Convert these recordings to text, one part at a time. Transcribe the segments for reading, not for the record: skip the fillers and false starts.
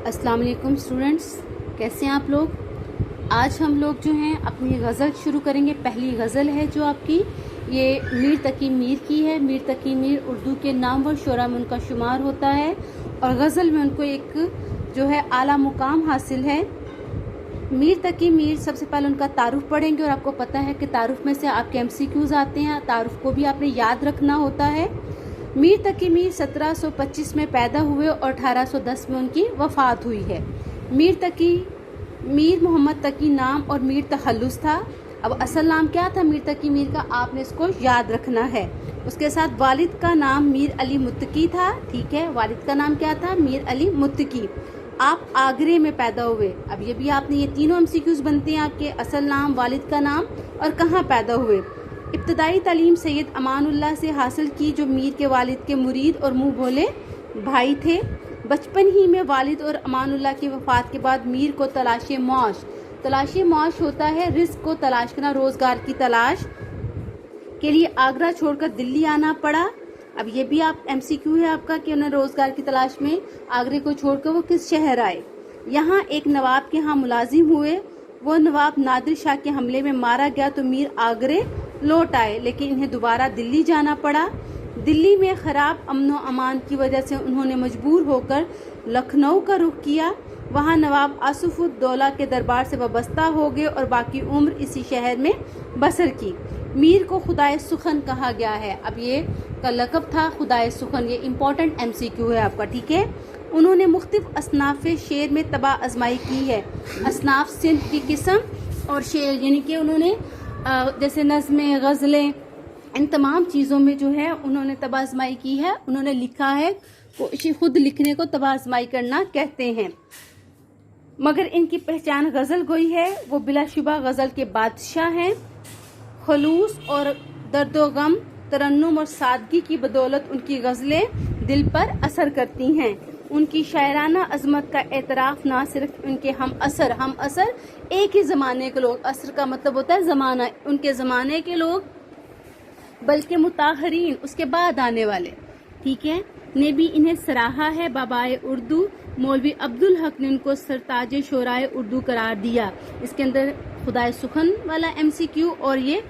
अस्सलाम वालेकुम स्टूडेंट्स, कैसे हैं आप लोग। आज हम लोग जो हैं अपनी गज़ल शुरू करेंगे। पहली गज़ल है जो आपकी ये मीर तकी मीर की है। मीर तकी मीर उर्दू के नाम व शुरा में उनका शुमार होता है और गज़ल में उनको एक जो है आला मुकाम हासिल है। मीर तकी मीर, सबसे पहले उनका तारुफ पढ़ेंगे और आपको पता है कि तारुफ में से आपके MCQs आते हैं। तारुफ को भी आपने याद रखना होता है। मीर तकी मीर 1725 में पैदा हुए और 1810 में उनकी वफ़ात हुई है। मीर तकी मीर मोहम्मद तकी नाम और मीर तखल्लुस था। अब असल नाम क्या था मीर तकी मीर का, आपने इसको याद रखना है। उसके साथ वालिद का नाम मीर अली मुत्तकी था। ठीक है, वालिद का नाम क्या था? मीर अली मुत्तकी। आप आगरे में पैदा हुए। अब ये भी आपने, ये तीनों MCQs बनते हैं आपके, असल नाम, वालिद का नाम और कहाँ पैदा हुए। इब्तदाई तालीम सैयद अमानुल्लाह से हासिल की जो मीर के वालिद के मुरीद और मुंह भोले भाई थे। बचपन ही में वालिद और अमानुल्लाह की वफ़ात के बाद मीर को तलाश मौश होता है रिज़्क़ को तलाश करना, रोज़गार की तलाश के लिए आगरा छोड़कर दिल्ली आना पड़ा। अब ये भी आप MCQ है आपका कि उन्हें रोज़गार की तलाश में आगरे को छोड़कर वो किस शहर आए। यहाँ एक नवाब के यहाँ मुलाजिम हुए। वो नवाब नादिर शाह के हमले में मारा गया तो मीर आगरे लौट आए, लेकिन इन्हें दोबारा दिल्ली जाना पड़ा। दिल्ली में ख़राब अमनो अमान की वजह से उन्होंने मजबूर होकर लखनऊ का रुख किया। वहाँ नवाब आसिफुद्दौला के दरबार से वाबस्ता हो गए और बाकी उम्र इसी शहर में बसर की। मीर को खुदाए सुखन कहा गया है। अब ये का लक़ब था खुदाए सुखन, ये इम्पोर्टेंट MCQ है आपका। ठीक है, उन्होंने मुख्तलिफ असनाफ़ शेर में तबाह आजमाई की है। असनाफ सिंध की किस्म और शेर, यानी कि उन्होंने जैसे नज़में, गज़लें, इन तमाम चीज़ों में जो है उन्होंने तबाह आजमाई की है। उन्होंने लिखा है, खुद लिखने को तबाह आजमाई करना कहते हैं। मगर इनकी पहचान गज़ल गोई है। वो बिलाशुबा गज़ल के बादशाह हैं। खलूस और दर्दो गम, तरन्नुम और सादगी की बदौलत उनकी गज़लें दिल पर असर करती हैं। उनकी शायराना अजमत का एतराफ़ ना सिर्फ उनके हम असर एक ही ज़माने के लोग, असर का मतलब होता है ज़माना, उनके ज़माने के लोग, बल्कि मुताहरीन, उसके बाद आने वाले, ठीक है, ने भी इन्हें सराहा है। बाबाए उर्दू मौलवी अब्दुल हक ने उनको सरताज शोराए उर्दू करार दिया। इसके अंदर खुदाए सुखन वाला MCQ और ये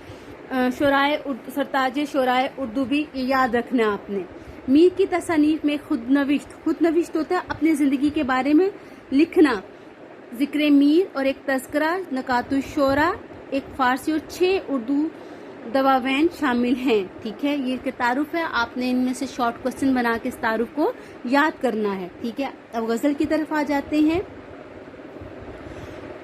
सरताज शोराए उर्दू भी याद रखना आपने। मीर की तसानीफ में खुद नविश्त होता है अपनी ज़िंदगी के बारे में लिखना। ज़िक्र मीर और एक तज़किरा, नकातुश शोरा, एक फ़ारसी और 6 उर्दू दवावैन शामिल हैं। ठीक है, ये तारुफ है, आपने इनमें से शॉर्ट क्वेश्चन बना के इस तारुफ को याद करना है। ठीक है, अब गज़ल की तरफ आ जाते हैं।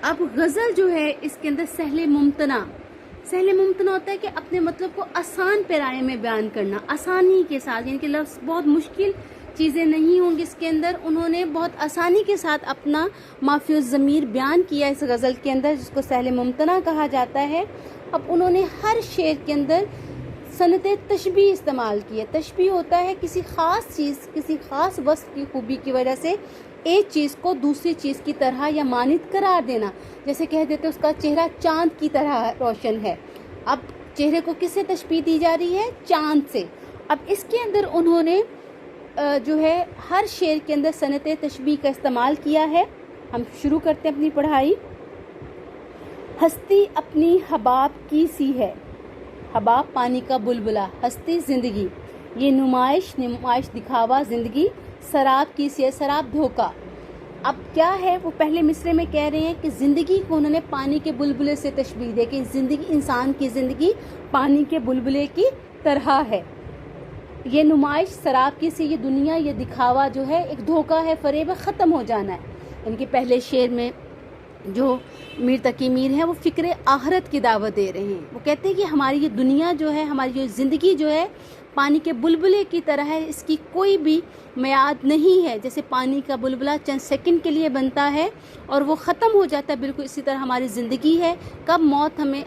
अब गज़ल जो है इसके अंदर सहले मुमतना होता है कि अपने मतलब को आसान पैराए में बयान करना, आसानी के साथ, यानी कि लफ्ज़ बहुत मुश्किल चीज़ें नहीं होंगी इसके अंदर। उन्होंने बहुत आसानी के साथ अपना माफ़ियुज़ ज़मीर बयान किया इस गज़ल के अंदर, जिसको सहले मुमतना कहा जाता है। अब उन्होंने हर शेर के अंदर सनते तशबीह इस्तेमाल की है। तशबीह होता है किसी ख़ास चीज़, किसी ख़ास वस्फ़ की खूबी की वजह से एक चीज़ को दूसरी चीज़ की तरह या मानित करार देना। जैसे कह देते उसका चेहरा चाँद की तरह रोशन है। अब चेहरे को किससे तशबीह दी जा रही है? चाँद से। अब इसके अंदर उन्होंने जो है हर शेर के अंदर सनते तशबीह का इस्तेमाल किया है। हम शुरू करते हैं अपनी पढ़ाई। हस्ती अपनी हबाब की सी है, हबाब पानी का बुलबुला, हस्ती ज़िंदगी, ये नुमाइश दिखावा ज़िंदगी, शराब की सी है, शराब धोखा। अब क्या है, वो पहले मिसरे में कह रहे हैं कि ज़िंदगी को उन्होंने पानी के बुलबुले से तशबीह दे कि ज़िंदगी, इंसान की ज़िंदगी पानी के बुलबुले की तरह है। ये नुमाइश शराब की सी, ये दुनिया, ये दिखावा जो है एक धोखा है, फ़रेब, ख़त्म हो जाना है। इनके पहले शेर में जो मीर तकी मीर है वो फ़िक्र आखिरत की दावत दे रहे हैं। वो कहते हैं कि हमारी ये दुनिया जो है, हमारी जो ज़िंदगी जो है पानी के बुलबुले की तरह है, इसकी कोई भी मियाद नहीं है। जैसे पानी का बुलबुला चंद सेकंड के लिए बनता है और वो ख़त्म हो जाता है, बिल्कुल इसी तरह हमारी ज़िंदगी है। कब मौत हमें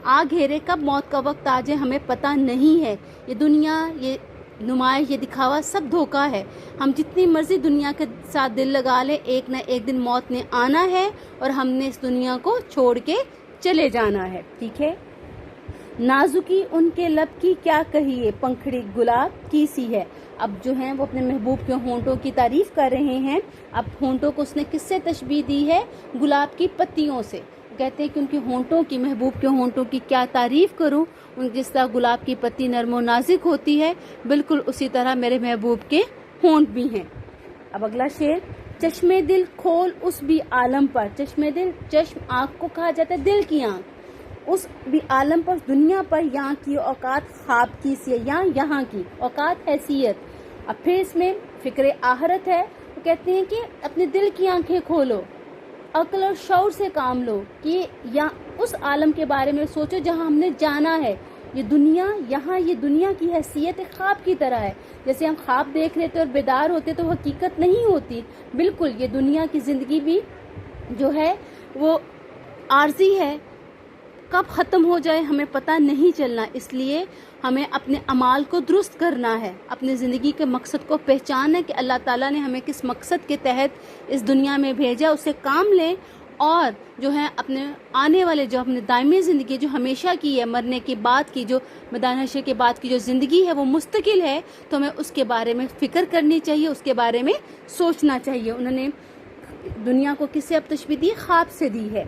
आ घेरे, कब मौत का वक्त आ जाए, हमें पता नहीं है। ये दुनिया, ये नुमाइश, ये दिखावा सब धोखा है। हम जितनी मर्जी दुनिया के साथ दिल लगा लें, एक न एक दिन मौत ने आना है और हमने इस दुनिया को छोड़ के चले जाना है। ठीक है, नाजुकी उनके लब की क्या कहिए, पंखड़ी गुलाब की सी है। اب جو ہیں وہ اپنے محبوب کے ہونٹوں کی تعریف کر رہے ہیں. اب ہونٹوں کو اس نے کس سے تشبیہ دی ہے؟ گلاب کی پتیوں سے. کہتے ہیں کہ ان کے ہونٹوں کی، محبوب کے ہونٹوں کی کیا تعریف کروں، ان جس طرح گلاب کی پتی نرم و نازک ہوتی ہے، بالکل اسی طرح میرے محبوب کے ہونٹ بھی ہیں. اب اگلا شعر. چشم دل کھول اس بھی عالم پر. چشم دل، چشم آنکھ کو کہا جاتا ہے، دل کی آنکھ. اس بھی عالم پر، دنیا پر، یہاں کی اوقات خواب کی سی، یہاں کی اوقات حیثیت. اب پھر اس میں فکر آخرت ہے. وہ کہتے ہیں کہ اپنے دل کی آنکھیں کھولو، عقل اور شعور سے کام لو، کہ یا اس عالم کے بارے میں سوچو جہاں ہم نے جانا ہے. یہ دنیا، یہاں یہ دنیا کی حیثیت خواب کی طرح ہے. جیسے ہم خواب دیکھ رہے تھے اور بیدار ہوتے تو حقیقت نہیں ہوتی. بالکل یہ دنیا کی زندگی بھی جو ہے وہ عارضی ہے، کب ختم ہو جائے ہمیں پتہ نہیں چلنا. اس لیے ہمیں اپنے اعمال کو درست کرنا ہے، اپنے زندگی کے مقصد کو پہچاننا ہے کہ اللہ تعالیٰ نے ہمیں کس مقصد کے تحت اس دنیا میں بھیجا، اسے کام لیں. اور جو ہے اپنے آنے والے، جو اپنے دائمی زندگی جو ہمیشہ کی ہے، مرنے کے بعد کی، جو میدان حشر کے بعد کی جو زندگی ہے وہ مستقل ہے، تو ہمیں اس کے بارے میں فکر کرنی چاہیے، اس کے بارے میں سوچنا چاہیے. انہوں نے دنیا کو کس سے اب تشبیہ دی؟ خواب سے دی ہے.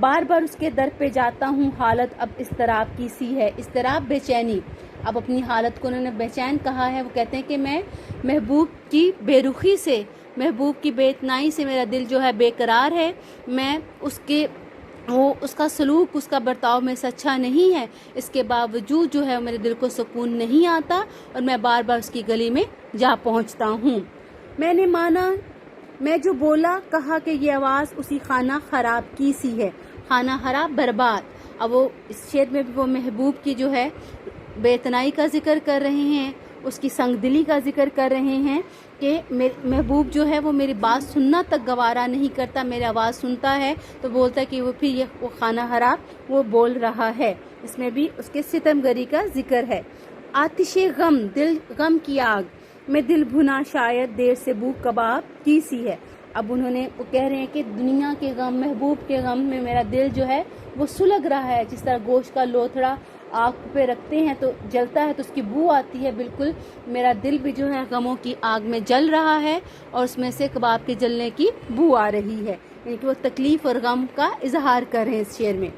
بار بار اس کے در پہ جاتا ہوں، حالت اب اضطراب کی سی ہے. اضطراب، بے چینی. اب اپنی حالت کو انہوں نے بے چین کہا ہے. وہ کہتے ہیں کہ میں محبوب کی بے رخی سے، محبوب کی بے اتنائی سے میرا دل جو ہے بے قرار ہے. میں اس کا سلوک، اس کا برتاؤ میں سے اچھا نہیں ہے. اس کے باوجود جو ہے میرے دل کو سکون نہیں آتا اور میں بار بار اس کی گلی میں جا پہنچتا ہوں. میں نے مانا، میں جو بولا، کہا کہ یہ آواز اسی خانہ خراب کی سی ہے. خانہ خراب، برباد. اب وہ اس شعر میں بھی وہ محبوب کی جو ہے بے اتنائی کا ذکر کر رہے ہیں، اس کی سنگ دلی کا ذکر کر رہے ہیں کہ محبوب جو ہے وہ میری بات سننا تک گوارا نہیں کرتا. میری آواز سنتا ہے تو بولتا ہے کہ وہ پھر وہ خانہ خراب وہ بول رہا ہے. اس میں بھی اس کے ستم گری کا ذکر ہے. آتش غم، دل غم کی آگ میں دل بھنا شاید دیر سے بو کباب کی سی ہے. اب انہوں نے وہ کہہ رہے ہیں کہ دنیا کے غم، محبوب کے غم میں میرا دل جو ہے وہ سلگ رہا ہے. جس طرح گوشت کا لوتھڑا آگ پہ رکھتے ہیں تو جلتا ہے تو اس کی بو آتی ہے، بالکل میرا دل بھی جو ہے غموں کی آگ میں جل رہا ہے اور اس میں سے کباب کے جلنے کی بو آ رہی ہے. یعنی کہ وہ تکلیف اور غم کا اظہار کر رہے ہیں اس شعر میں.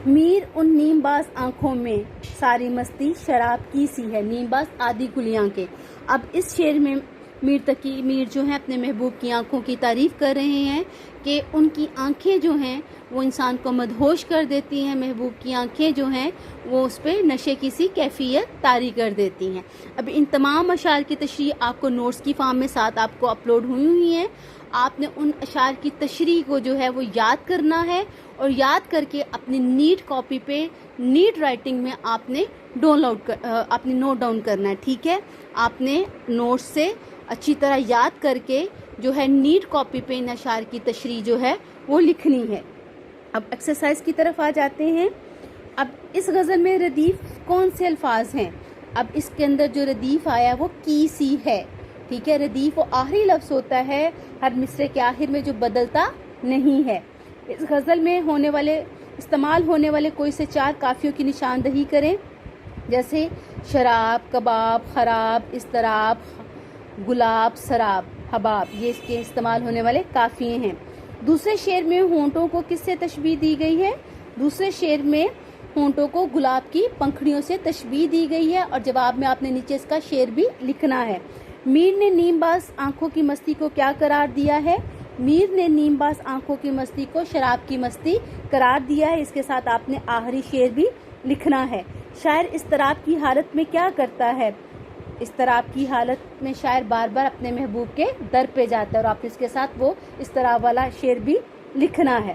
میر ان نیم باز آنکھوں میں ساری مستی شراب کی سی ہے. نیم باز آدھی کلی آنکھیں. اب اس شعر میں میر تقی میر جو ہیں اپنے محبوب کی آنکھوں کی تعریف کر رہے ہیں کہ ان کی آنکھیں جو ہیں وہ انسان کو مدہوش کر دیتی ہیں. محبوب کی آنکھیں جو ہیں وہ اس پہ نشے کی سی کیفیت طاری کر دیتی ہیں. اب ان تمام اشعار کی تشریح آپ کو نوٹس کی فارم میں ساتھ آپ کو اپلوڈ ہوئی ہیں. آپ نے ان اشعار کی تشریح کو جو ہے وہ یاد کرنا ہے اور یاد کر کے اپنی نیٹ کاپی پہ، نیٹ رائٹنگ میں آپ نے نوٹ ڈاؤن کرنا ہے. ٹھیک ہے، آپ نے نوٹس سے اچھی طرح یاد کر کے جو ہے نیٹ کاپی پہ ان اشعار کی تشریح جو ہے وہ لکھنی ہے. اب ایکسرسائز کی طرف آ جاتے ہیں. اب اس غزل میں ردیف کون سے الفاظ ہیں؟ اب اس کے اندر جو ردیف آیا وہ کی سی ہے. ٹھیک ہے، ردیف وہ آخری لفظ ہوتا ہے ہر مصرے کے آخر میں جو بدلتا نہیں ہے. اس غزل میں استعمال ہونے والے کوئی سے 4 قافیوں کی نشاندہی کریں. جیسے شراب، کباب، خراب، اضطراب، گلاب، سراب، حباب، یہ اس کے استعمال ہونے والے قافیے ہیں. دوسرے شعر میں ہونٹوں کو کس سے تشبیہ دی گئی ہے؟ دوسرے شعر میں ہونٹوں کو گلاب کی پنکھڑیوں سے تشبیہ دی گئی ہے اور جواب میں آپ نے نیچے اس کا شعر بھی لکھنا ہے. میر نے نیم باز آنکھوں کی مستی کو کیا قرار دیا ہے؟ میر نے نیم باز آنکھوں کی مستی کو شراب کی مستی قرار دیا ہے. اس کے ساتھ آپ نے آخری شعر بھی لکھنا ہے. شاعر اضطراب کی حالت میں کیا کرتا ہے؟ اضطراب کی حالت میں شاعر بار بار اپنے محبوب کے در پہ جاتا ہے اور آپ اس کے ساتھ وہ اضطراب والا شعر بھی لکھنا ہے.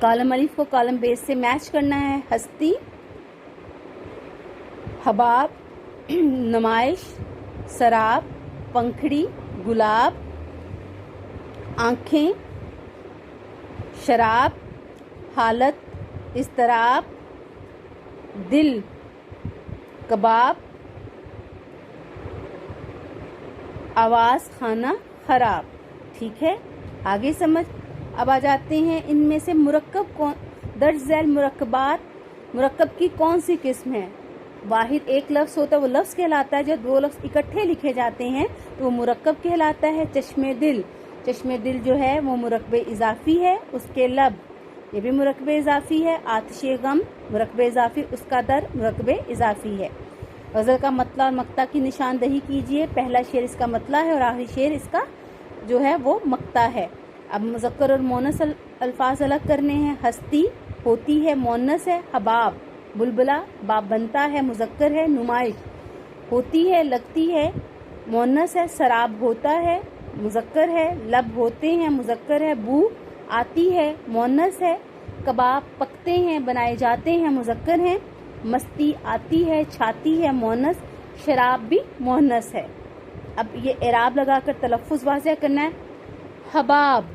کالم الف کو کالم بیس سے میچ کرنا ہے. ہستی، حباب، نمائش، سراب، پنکھڑی، گلاب، آنکھیں، شراب، حالت، اضطراب، دل، کباب، آواز، خانہ خراب. ٹھیک ہے، آگے سمجھ. اب آ جاتے ہیں ان میں سے مرکب درج ذیل مرکب کی کون سی قسم ہے؟ वाहिद एक लफ्ज़ होता है वो लफ्ज़ कहलाता है, जब दो लफ्ज़ इकट्ठे लिखे जाते हैं तो वो मुरक्कब कहलाता है। चश्मे दिल जो है वो मुरक्कब इजाफ़ी है, उसके लब ये भी मुरक्कब इजाफ़ी है। आतिशे गम मुरक्कब इजाफ़ी, उसका दर मुरक्कब इजाफ़ी है। गज़ल का मतला और मक्ता की निशानदही कीजिए। पहला शेर इसका मतला है और आखिरी शेर इसका जो है वो मक्ता है। अब मुज़क्कर और मोनस अल्फाज अलग करने हैं। हस्ती होती है, मोनस है। हबाब बुलबुला बाब बनता है, मुज़क्कर है। नुमाइश होती है, लगती है, मोनस है। शराब होता है, मुज़क्कर है। लब होते हैं, मुज़क्कर है। बू आती है, मोनस है। कबाब पकते हैं, बनाए जाते हैं, मुज़क्कर हैं। मस्ती आती है, छाती है, मोनस। शराब भी मोनस है। अब ये एराब लगाकर तलफ़ुज़ वाज़ेह करना है। हबाब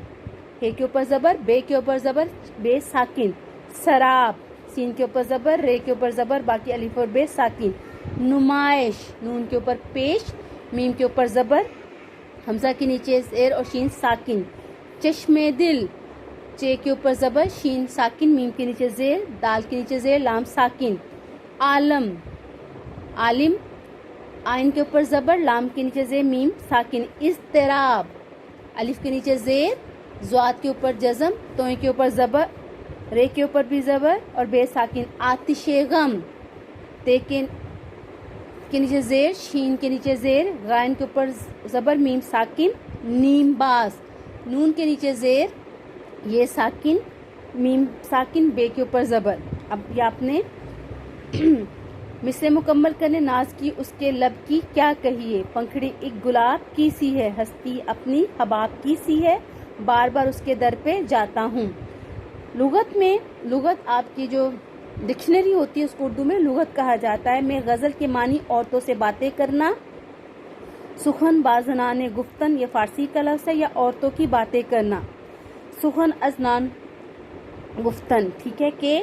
हे के ऊपर ज़बर, बे के ऊपर ज़बर, बे साकिन। शराब सीन के ऊपर ज़बर, रे के ऊपर ज़बर, बाकी अलिफ और बे साकिन। नुमाइश नून के ऊपर पेश, मीम के ऊपर ज़बर, हमज़ा के नीचे ज़ेर और शीन साकिन। चश्मे दिल चे के ऊपर ज़बर, शीन साकिन, मीम के नीचे ज़ेर, दाल के नीचे ज़ेर, लाम साकिन। आलम आलिम आइन के ऊपर ज़बर, लाम के नीचे ज़ेर, मीम साकिन। इज़्तिराब अलिफ के नीचे ज़ेर, ज़्वाद के ऊपर जज़म, तोय के ऊपर ज़बर, रे के ऊपर भी ज़बर और बे साकिन। आतिशे गम ते के नीचे ज़ेर, शीन के नीचे ज़ेर, गायन के ऊपर ज़बर, मीम साकिन। नीम बाज नून के नीचे ज़ेर, ये साकिन, मीम साकिन, बे के ऊपर ज़बर। अब ये आपने मिसरे मुकम्मल करने। नाज की उसके लब की क्या कहिए, पंखड़ी एक गुलाब की सी है, हस्ती अपनी हबाब की सी है, बार बार उसके दर पे जाता हूँ। लुगत आपकी जो डिक्शनरी होती है उसको उर्दू में लुगत कहा जाता है। में गज़ल के मानी औरतों से बातें करना। सुखन बाजनाने गुफ्तन ये फारसी का लफ्ज़ है, या औरतों की बातें करना। सुखन अजनान गुफ्तन, ठीक है के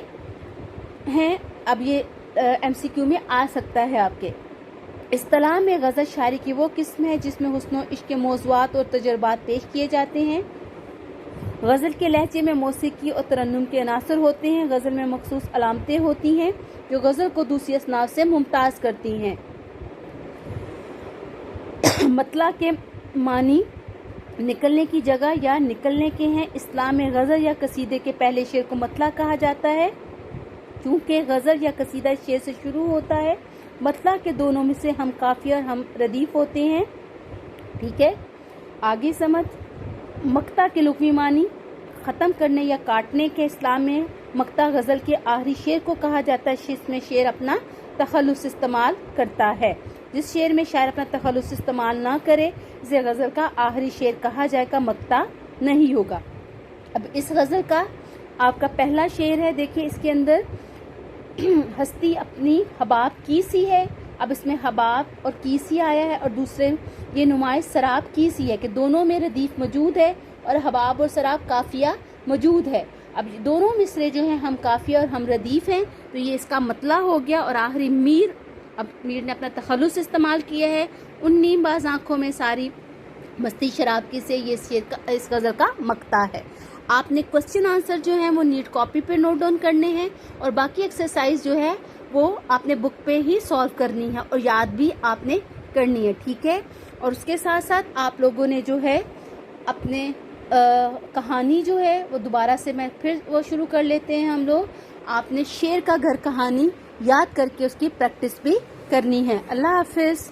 हैं। अब ये MCQ में आ सकता है आपके। इस्तिलाह में गज़ल शायरी की वो किस्म है जिसमें हुस्न और इश्क के मौज़ूआत और तजुर्बात पेश किए जाते हैं। गज़ल के लहजे में मौसीकी और तरन्नुम के अनासर होते हैं। गज़ल में मखसूस अलामतें होती हैं जो गज़ल को दूसरी असनाफ से मुमताज़ करती हैं। मतला के मानी निकलने की जगह या निकलने के हैं। इस्लाम में गज़ल या कसीदे के पहले शेर को मतला कहा जाता है क्योंकि गज़ल या कसीदा शेर से शुरू होता है। मतला के दोनों में से हम काफ़ी और हम रदीफ होते हैं, ठीक है। आगे समझ। मक्ता के लुग़वी मानी ख़त्म करने या काटने के। इस्लाम में मक्ता गज़ल के आखिरी शेर को कहा जाता है जिसमें शेर अपना तखल्लुस इस्तेमाल करता है। जिस शेर में शायर अपना तखल्लुस इस्तेमाल ना करे इसे गज़ल का आखिरी शेर कहा जाएगा, मक्ता नहीं होगा। अब इस गज़ल का आपका पहला शेर है, देखिए इसके अंदर हस्ती अपनी हबाब की सी है। अब इसमें हबाब और की सी आया है और दूसरे ये नुमाइश शराब की सी है कि दोनों में रदीफ मौजूद है और हबाब और शराब काफिया मौजूद है। अब दोनों मिसरे जो हैं हम काफिया और हम रदीफ हैं, तो ये इसका मतला हो गया। और आखिरी मीर, अब मीर ने अपना तखल्लुस इस्तेमाल किया है। उन नीमबाज आंखों में सारी मस्ती शराब की से ये शेर का इस गज़ल का मक्ता है। आपने क्वेश्चन आंसर जो है वो नीट कॉपी पे नोट डाउन करने हैं और बाकी एक्सरसाइज जो है वो आपने बुक पे ही सॉल्व करनी है और याद भी आपने करनी है, ठीक है। और उसके साथ साथ आप लोगों ने जो है अपने कहानी जो है वो दोबारा से मैं फिर वो शुरू कर लेते हैं हम लोग। आपने शेर का घर कहानी याद करके उसकी प्रैक्टिस भी करनी है। अल्लाह हाफिज़।